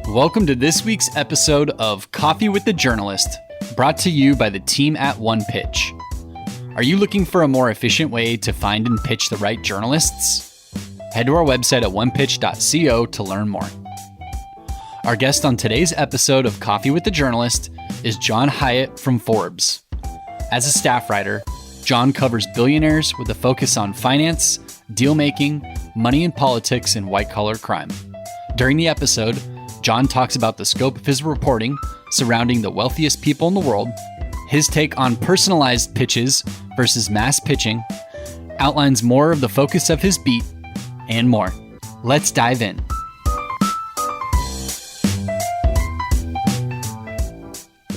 Welcome to this week's episode of Coffee with the Journalist, brought to you by the team at OnePitch. Are you looking for a more efficient way to find and pitch the right journalists? Head to our website at onepitch.co to learn more. Our guest on today's episode of Coffee with the Journalist is John Hyatt from Forbes. As a staff writer, John covers billionaires with a focus on finance, deal-making, money and politics, and white-collar crime. During the episode, John talks about the scope of his reporting surrounding the wealthiest people in the world, his take on personalized pitches versus mass pitching, outlines more of the focus of his beat, and more. Let's dive in.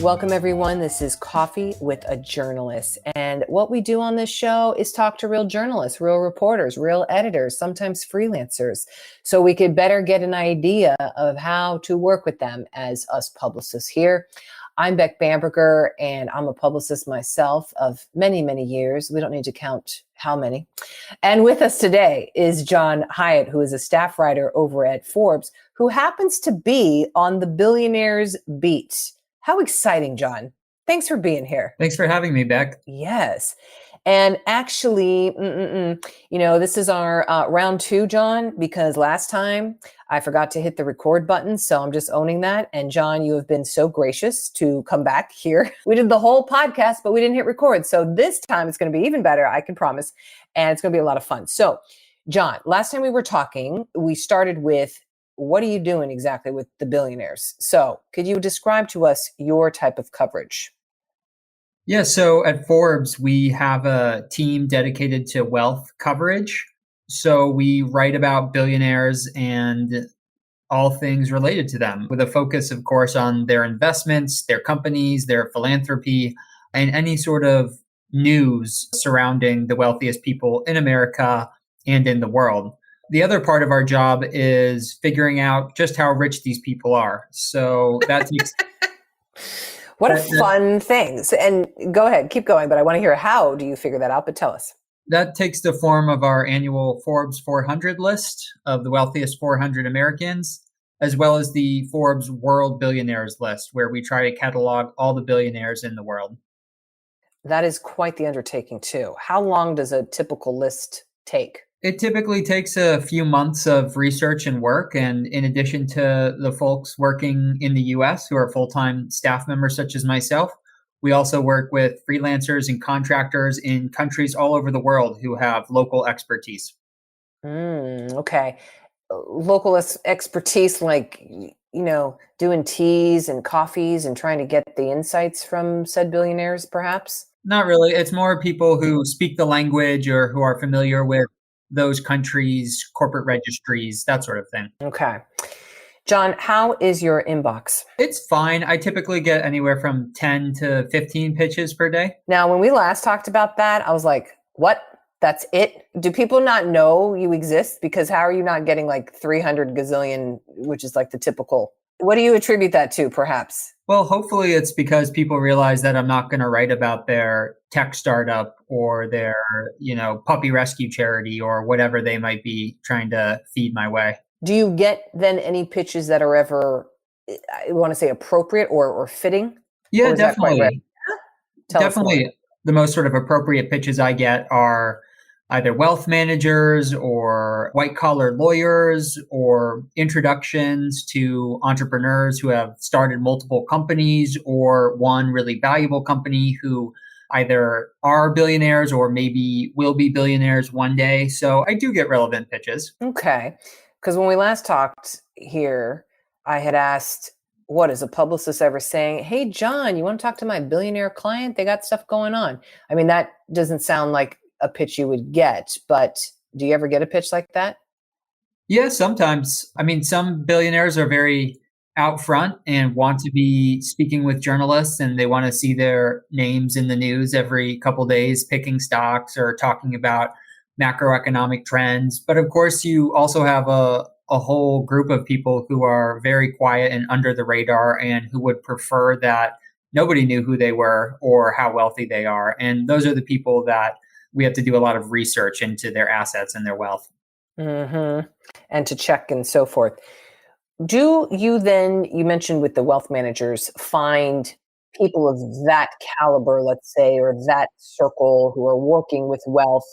Welcome, everyone. This is Coffee with a Journalist. And what we do on this show is talk to real journalists, real reporters, real editors, sometimes freelancers, so we could better get an idea of how to work with them as us publicists here. I'm Beck Bamberger, and I'm a publicist myself of many, many years. We don't need to count how many. And with us today is John Hyatt, who is a staff writer over at Forbes, who happens to be on the Billionaires beat. How exciting, John. Thanks for being here. Thanks for having me, Beck. Yes. And actually, this is our round two, John, because last time I forgot to hit the record button. So I'm just owning that. And John, you have been so gracious to come back here. We did the whole podcast, but we didn't hit record. So this time it's going to be even better, I can promise. And it's going to be a lot of fun. So, John, last time we were talking, we started with, what are you doing exactly with the billionaires? So could you describe to us your type of coverage? Yeah, so at Forbes, we have a team dedicated to wealth coverage. So we write about billionaires and all things related to them, with a focus, of course, on their investments, their companies, their philanthropy, and any sort of news surrounding the wealthiest people in America and in the world. The other part of our job is figuring out just how rich these people are. So that takes... What a fun things. And go ahead, keep going. But I want to hear, how do you figure that out? But tell us. That takes the form of our annual Forbes 400 list of the wealthiest 400 Americans, as well as the Forbes World Billionaires list, where we try to catalog all the billionaires in the world. That is quite the undertaking, too. How long does a typical list take? It typically takes a few months of research and work. And in addition to the folks working in the US who are full-time staff members such as myself, we also work with freelancers and contractors in countries all over the world who have local expertise. Okay. Local expertise, like, doing teas and coffees and trying to get the insights from said billionaires, perhaps? Not really. It's more people who speak the language or who are familiar with those countries, corporate registries, that sort of thing. Okay. John, how is your inbox? It's fine. I typically get anywhere from 10 to 15 pitches per day. Now, when we last talked about that, I was like, what? That's it? Do people not know you exist? Because how are you not getting like 300 gazillion, which is like the typical? What do you attribute that to, perhaps? Well, hopefully it's because people realize that I'm not going to write about their tech startup or their, puppy rescue charity or whatever they might be trying to feed my way. Do you get then any pitches that are ever, I want to say, appropriate or fitting? Yeah, definitely. Definitely. The most sort of appropriate pitches I get are either wealth managers or white collar lawyers or introductions to entrepreneurs who have started multiple companies or one really valuable company who either are billionaires or maybe will be billionaires one day. So I do get relevant pitches. Okay. Because when we last talked here, I had asked, what is a publicist ever saying? Hey, John, you want to talk to my billionaire client? They got stuff going on. I mean, that doesn't sound like a pitch you would get, but do you ever get a pitch like that? Yeah, sometimes. I mean, some billionaires are very out front and want to be speaking with journalists, and they want to see their names in the news every couple days, picking stocks or talking about macroeconomic trends. But of course, you also have a whole group of people who are very quiet and under the radar and who would prefer that nobody knew who they were or how wealthy they are. And those are the people that we have to do a lot of research into their assets and their wealth. And to check and so forth. Do you then, you mentioned with the wealth managers, find people of that caliber, let's say, or that circle who are working with wealth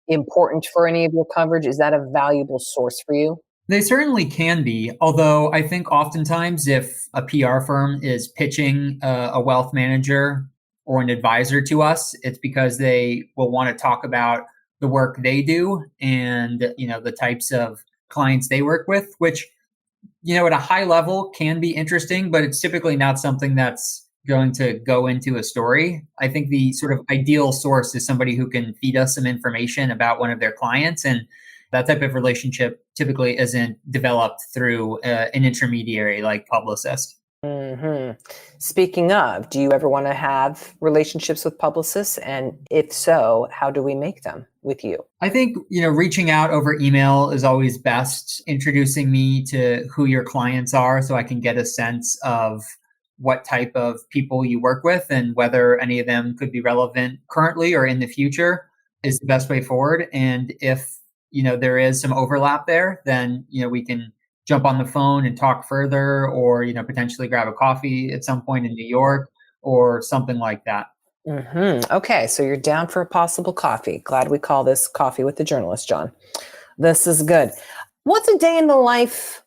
important for any of your coverage? Is that a valuable source for you? They certainly can be, although I think oftentimes if a PR firm is pitching a wealth manager or an advisor to us, it's because they will want to talk about the work they do and, the types of clients they work with, which, at a high level can be interesting, but it's typically not something that's going to go into a story. I think the sort of ideal source is somebody who can feed us some information about one of their clients. And that type of relationship typically isn't developed through an intermediary like publicist. hmm Speaking of, do you ever want to have relationships with publicists? And if so, how do we make them with you? I think, reaching out over email is always best, introducing me to who your clients are so I can get a sense of what type of people you work with and whether any of them could be relevant currently or in the future is the best way forward. And if, there is some overlap there, then, we can jump on the phone and talk further or, potentially grab a coffee at some point in New York or something like that. Okay, so you're down for a possible coffee. Glad we call this Coffee with the Journalist, John. This is good. What's a day in the life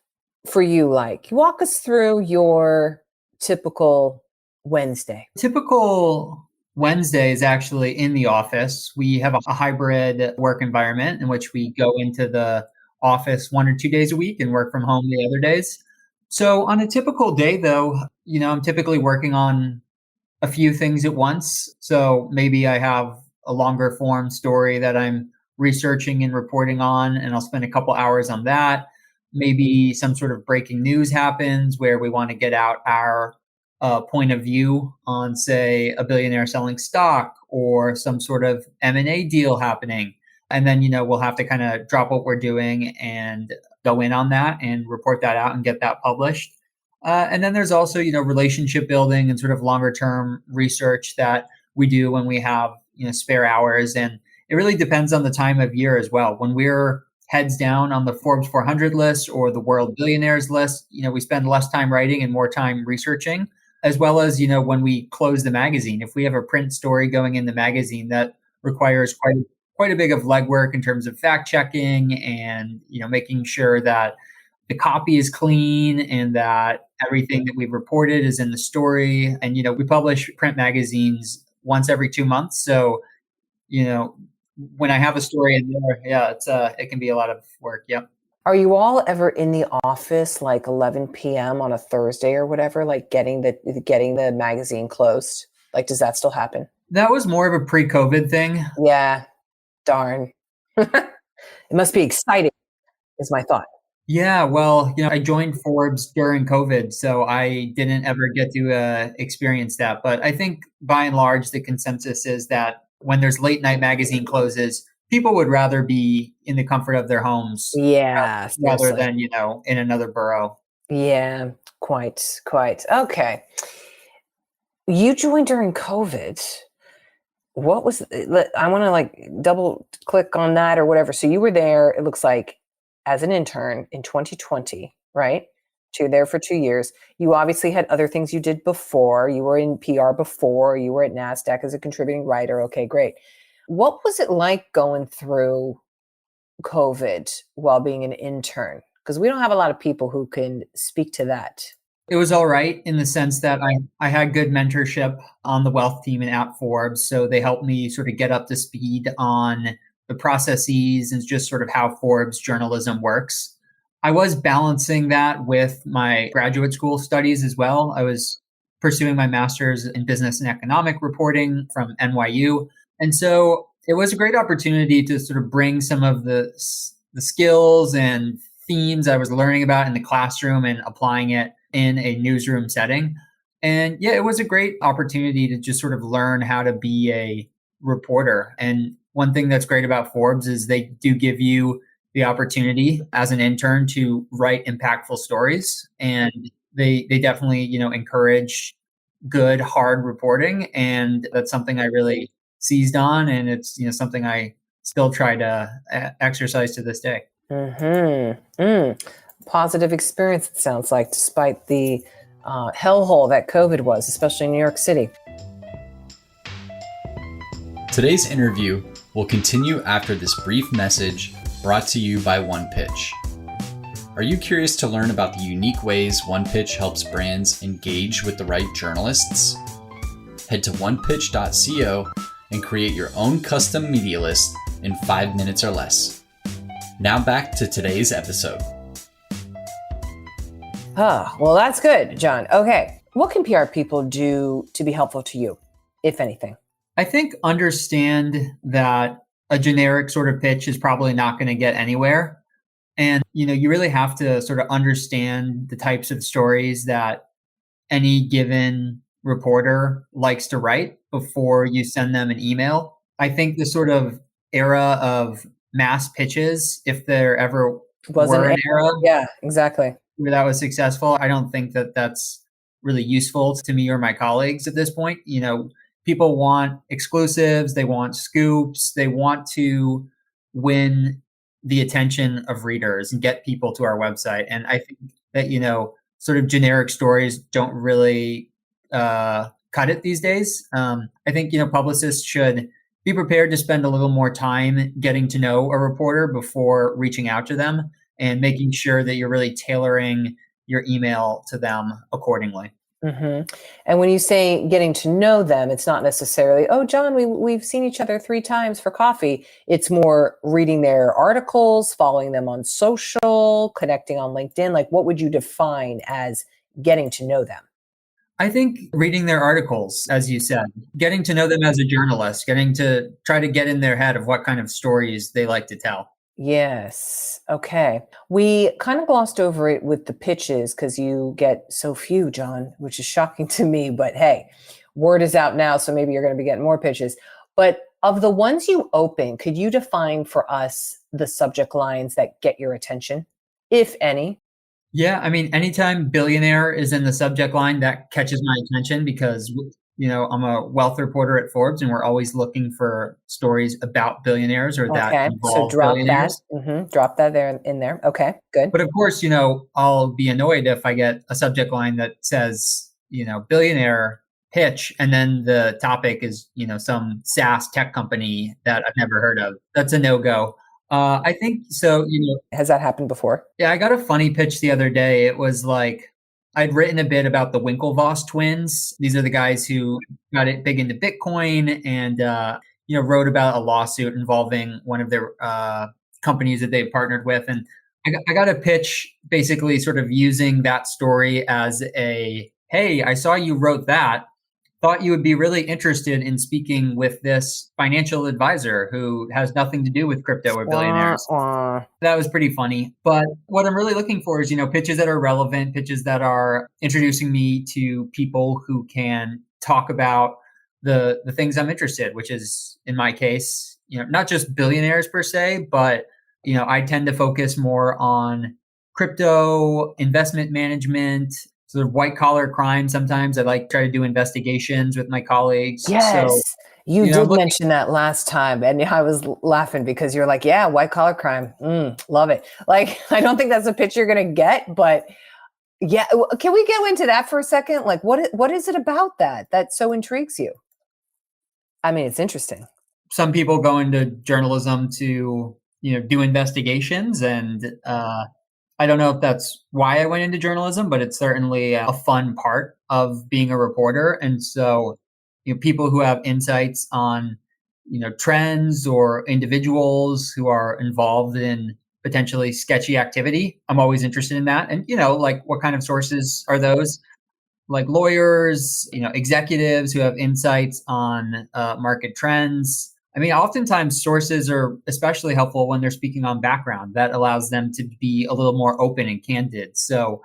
for you like? Walk us through your typical Wednesday. Typical Wednesday is actually in the office. We have a hybrid work environment in which we go into the office 1 or 2 days a week and work from home the other days. So on a typical day, though, I'm typically working on a few things at once. So maybe I have a longer form story that I'm researching and reporting on, and I'll spend a couple hours on that. Maybe some sort of breaking news happens where we want to get out our point of view on, say, a billionaire selling stock or some sort of M&A deal happening. And then, we'll have to kind of drop what we're doing and go in on that and report that out and get that published. And then there's also, relationship building and sort of longer term research that we do when we have, spare hours. And it really depends on the time of year as well. When we're heads down on the Forbes 400 list or the World Billionaires list, we spend less time writing and more time researching, as well as, when we close the magazine. If we have a print story going in the magazine, that requires quite a bit of legwork in terms of fact checking and, making sure that the copy is clean and that everything that we've reported is in the story. And, we publish print magazines once every 2 months. So, when I have a story in there, it can be a lot of work. Yep. Are you all ever in the office like 11 p.m. on a Thursday or whatever, like getting the magazine closed? Like, does that still happen? That was more of a pre-COVID thing. Yeah, darn. It must be exciting, is my thought. Yeah, well, I joined Forbes during COVID, so I didn't ever get to experience that. But I think by and large, the consensus is that when there's late night magazine closes, people would rather be in the comfort of their homes Yeah, rather than, in another borough. Yeah, quite. Okay. You joined during COVID. What was, I want to like double click on that or whatever. So you were there, it looks like, as an intern in 2020, right? So you're there for 2 years. You obviously had other things you did before. You were in PR before. You were at NASDAQ as a contributing writer. Okay, great. What was it like going through COVID while being an intern? Because we don't have a lot of people who can speak to that. It was all right in the sense that I had good mentorship on the wealth team and at Forbes. So they helped me sort of get up to speed on the processes and just sort of how Forbes journalism works. I was balancing that with my graduate school studies as well. I was pursuing my master's in business and economic reporting from NYU. And so it was a great opportunity to sort of bring some of the skills and themes I was learning about in the classroom and applying it in a newsroom setting. And yeah, it was a great opportunity to just sort of learn how to be a reporter. And one thing that's great about Forbes is they do give you the opportunity as an intern to write impactful stories. And they definitely, encourage good, hard reporting. And that's something I really seized on. And it's, something I still try to exercise to this day. positive experience, it sounds like, despite the hellhole that COVID was, especially in New York City. Today's interview will continue after this brief message brought to you by OnePitch. Are you curious to learn about the unique ways OnePitch helps brands engage with the right journalists? Head to onepitch.co and create your own custom media list in 5 minutes or less. Now back to today's episode. Well, that's good, John. Okay. What can PR people do to be helpful to you, if anything? I think understand that a generic sort of pitch is probably not going to get anywhere. And, you really have to sort of understand the types of stories that any given reporter likes to write before you send them an email. I think the sort of era of mass pitches, if there ever were an era, yeah, exactly, where that was successful, I don't think that that's really useful to me or my colleagues at this point. People want exclusives, they want scoops, they want to win the attention of readers and get people to our website. And I think that, sort of generic stories don't really cut it these days. I think, publicists should be prepared to spend a little more time getting to know a reporter before reaching out to them and making sure that you're really tailoring your email to them accordingly. Mm-hmm. And when you say getting to know them, it's not necessarily, oh, John, we've seen each other 3 times for coffee. It's more reading their articles, following them on social, connecting on LinkedIn. Like, what would you define as getting to know them? I think reading their articles, as you said, getting to know them as a journalist, getting to try to get in their head of what kind of stories they like to tell. Yes. Okay. We kind of glossed over it with the pitches because you get so few, John, which is shocking to me. But hey, word is out now, so maybe you're going to be getting more pitches. But of the ones you open, could you define for us the subject lines that get your attention, if any? Yeah. I mean, anytime billionaire is in the subject line, that catches my attention because I'm a wealth reporter at Forbes, and we're always looking for stories about billionaires or that involve billionaires. Drop that there in there. Okay, good. But of course, I'll be annoyed if I get a subject line that says, billionaire pitch, and then the topic is, some SaaS tech company that I've never heard of. That's a no-go. I think so. Has that happened before? Yeah, I got a funny pitch the other day. It was like, I'd written a bit about the Winklevoss twins. These are the guys who got it big into Bitcoin and, wrote about a lawsuit involving one of their companies that they partnered with. And I got a pitch basically sort of using that story as a, hey, I saw you wrote that. Thought you would be really interested in speaking with this financial advisor who has nothing to do with crypto or billionaires. That was pretty funny. But what I'm really looking for is, pitches that are relevant, pitches that are introducing me to people who can talk about the things I'm interested, which is, in my case, not just billionaires per se, but, I tend to focus more on crypto, investment management, sort of white collar crime. Sometimes I try to do investigations with my colleagues. Yes. So, you did mention that last time, and I was laughing because you're like, yeah, white collar crime. Love it. Like, I don't think that's a pitch you're going to get, but yeah. Can we go into that for a second? Like, what is it about that so intrigues you? I mean, it's interesting. Some people go into journalism to, do investigations, and I don't know if that's why I went into journalism, but it's certainly a fun part of being a reporter. And so, people who have insights on, trends or individuals who are involved in potentially sketchy activity, I'm always interested in that. And, what kind of sources are those? Like lawyers, executives who have insights on market trends. I mean, oftentimes sources are especially helpful when they're speaking on background. That allows them to be a little more open and candid. So,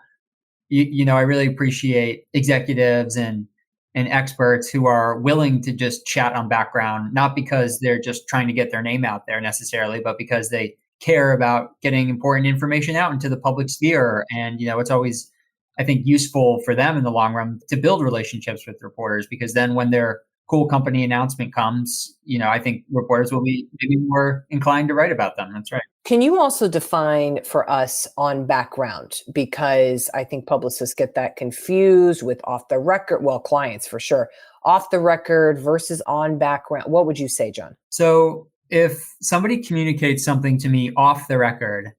I really appreciate executives and experts who are willing to just chat on background, not because they're just trying to get their name out there necessarily, but because they care about getting important information out into the public sphere. And, it's always, I think, useful for them in the long run to build relationships with reporters, because then when they're cool company announcement comes, I think reporters will be maybe more inclined to write about them. That's right. Can you also define for us on background? Because I think publicists get that confused with off the record. Well, clients for sure. Off the record versus on background. What would you say, John? So if somebody communicates something to me off the record,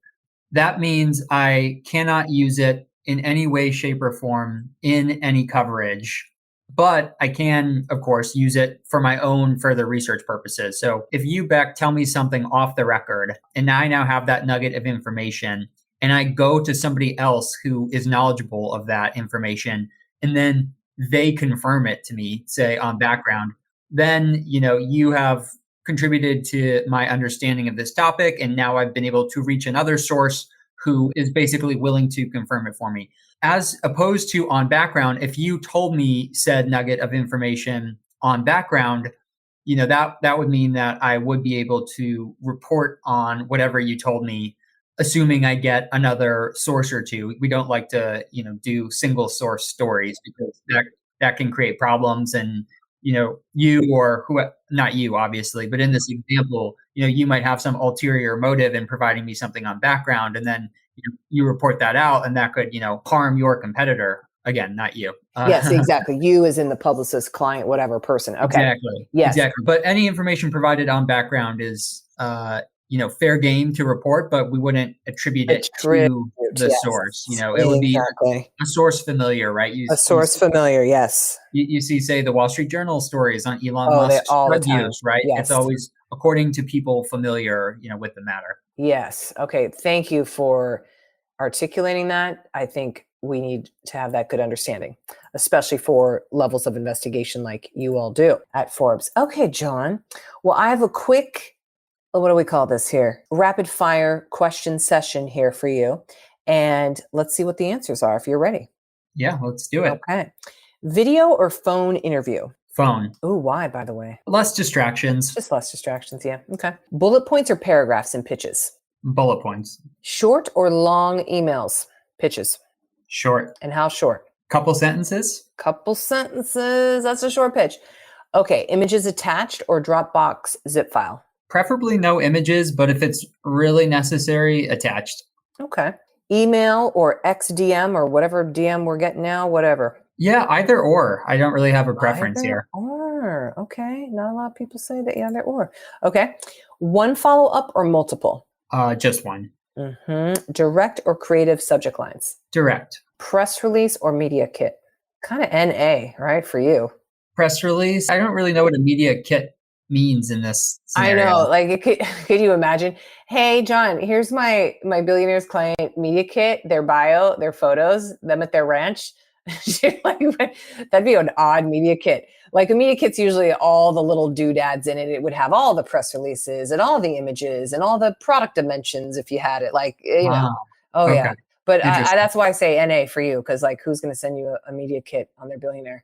that means I cannot use it in any way, shape, or form in any coverage. But I can, of course, use it for my own further research purposes. So if you, Beck, tell me something off the record, and I now have that nugget of information, and I go to somebody else who is knowledgeable of that information, and then they confirm it to me, say on background, then, you have contributed to my understanding of this topic. And now I've been able to reach another source who is basically willing to confirm it for me. As opposed to on background, if you told me said nugget of information on background, that would mean that I would be able to report on whatever you told me, assuming I get another source or two. We don't like to, do single source stories because that can create problems. And, you or who, not you, obviously, but in this example, you might have some ulterior motive in providing me something on background, and then you report that out, and that could, harm your competitor. Again, not you. Yes, exactly. You as in the publicist, client, whatever person. Okay. Exactly. Yes. Exactly. But any information provided on background is, fair game to report, but we wouldn't attribute it to the source. It would be a source familiar, right? A source familiar, yes. You see, say, the Wall Street Journal stories on Elon Musk's drug use, right? Yes. It's always according to people familiar, with the matter. Yes. Okay. Thank you for articulating that. I think we need to have that good understanding, especially for levels of investigation like you all do at Forbes. Okay, John. Well, I have a quick, what do we call this here? Rapid fire question session here for you. And let's see what the answers are if you're ready. Yeah, let's do it. Okay. Video or phone interview? Phone. Ooh, why, by the way? Less distractions. Just less distractions, yeah. Okay. Bullet points or paragraphs in pitches? Bullet points. Short or long emails? Pitches? Short. And how short? Couple sentences. Couple sentences. That's a short pitch. Okay. Images attached or Dropbox zip file? Preferably no images, but if it's really necessary, attached. Okay. Email or XDM or whatever DM we're getting now, whatever. Yeah, either or. I don't really have a preference here. Or, okay. Not a lot of people say that either or. Okay. One follow-up or multiple? Just one. Mm-hmm. Direct or creative subject lines? Direct. Press release or media kit? Kind of NA, right, for you. Press release? I don't really know what a media kit means in this scenario. I know. Like, could you imagine? Hey, John, here's my Billionaires client media kit, their bio, their photos, them at their ranch. That'd be an odd media kit. Like a media kit's usually all the little doodads in it. It would have all the press releases and all the images and all the product dimensions if you had it. Like, know. Oh, okay. Yeah. But that's why I say NA for you, because like, who's going to send you a media kit on their billionaire?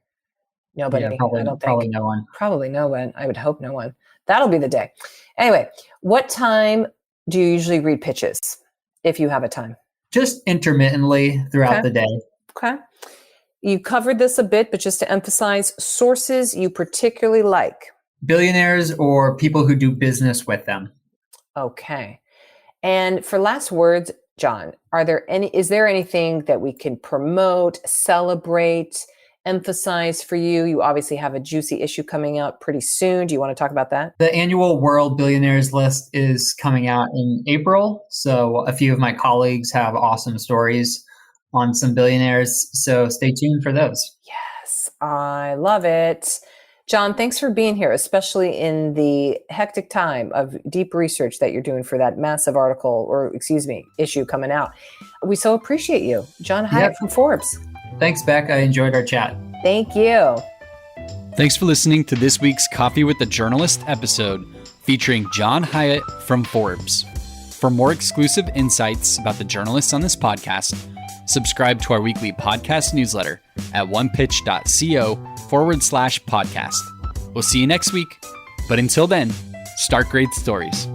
Nobody. Yeah, probably, I don't think. Probably no one. Probably no one. I would hope no one. That'll be the day. Anyway, what time do you usually read pitches if you have a time? Just intermittently throughout the day. Okay. You covered this a bit, but just to emphasize, sources you particularly like. Billionaires or people who do business with them. Okay. And for last words, John, is there anything that we can promote, celebrate, emphasize for you? You obviously have a juicy issue coming out pretty soon. Do you want to talk about that? The annual World Billionaires list is coming out in April. So a few of my colleagues have awesome stories on some billionaires. So stay tuned for those. Yes, I love it. John, thanks for being here, especially in the hectic time of deep research that you're doing for that massive issue coming out. We so appreciate you. John Hyatt from Forbes. Thanks, Beck. I enjoyed our chat. Thank you. Thanks for listening to this week's Coffee with the Journalist episode featuring John Hyatt from Forbes. For more exclusive insights about the journalists on this podcast, subscribe to our weekly podcast newsletter at onepitch.co/podcast. We'll see you next week. But until then, start great stories.